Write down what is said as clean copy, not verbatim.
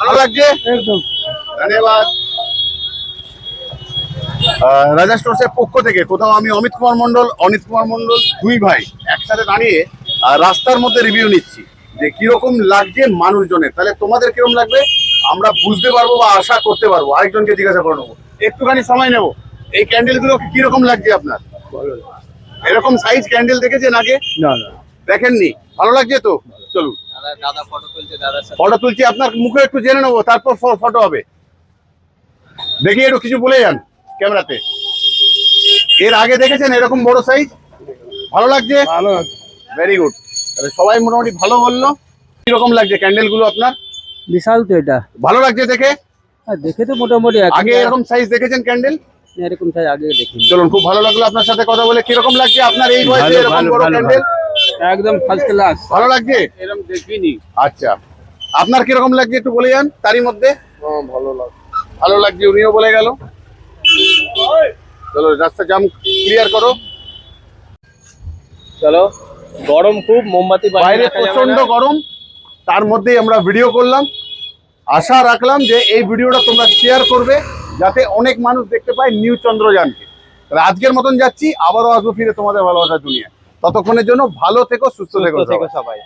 ভালো লাগছে একদম। ধন্যবাদ। রাজা স্টোর্সের পক্ষ থেকে কোথাও আমি অমিত কুমার মন্ডল দুই ভাই একসাথে দাঁড়িয়ে রাস্তার মধ্যে রিভিউ নিচ্ছি যে কিরকম লাগছে মানুষজনের। তাহলে তোমাদের কিরকম লাগবে আমরা বুঝতে পারবো বা আশা করতে পারবো। আরেকজনকে জিজ্ঞাসা করে নেবো, একটুখানি সময় নেবো। এই ক্যান্ডেল গুলো কিরকম লাগছে আপনার? এরকম সাইজ ক্যান্ডেল দেখেছেন আগে? না না, দেখেননি? ভালো লাগছে তো? চলুন দাদা ফটো তুলছে, দাদার সাথে ফটো তুলছি, আপনার মুখে একটু জেনে নেবো, তারপর ফটো হবে। দেখি একটু কিছু বলে যান ক্যামেরাতে। এর আগে দেখেছেন এরকম বড় সাইজ? ভালো লাগছে? ভালো। Very good. তাহলে সবাই মোটামুটি ভালো বললো। কিরকম লাগছে ক্যান্ডেল গুলো আপনার? বিশাল তো এটা। ভালো লাগছে দেখে? দেখে তো মোটামুটি আগে এরকম সাইজ দেখেছেন ক্যান্ডেল? এরকম তাই আগে দেখি। চলুন, খুব ভালো লাগলো আপনার সাথে কথা বলে। কিরকম লাগছে আপনার এই বয়সে এরকম বড় ক্যান্ডেল? একদম ফার্স্ট ক্লাস। ভালো লাগছে? এরকম দেখিনি। আচ্ছা, আপনার কিরকম লাগছে একটু বলে যান তারই মধ্যে। ভালো লাগছে, উনিও বলে গেল। চলো রাস্তা জাম ক্লিয়ার করো। চলো। গরম খুব, মোমবাতি বাইরে প্রচন্ড গরম, তার মধ্যেই আমরা ভিডিও করলাম। আশা রাখলাম যে এই ভিডিওটা তোমরা শেয়ার করবে যাতে অনেক মানুষ দেখতে পায় নিউ চন্দ্রযানকে। তাহলে আজকের মতন যাচ্ছি, আবারও আসবো ফিরে তোমাদের ভালোবাসার দুনিয়া। ততক্ষণের জন্য ভালো থেকো, সুস্থ থেকো সবাই।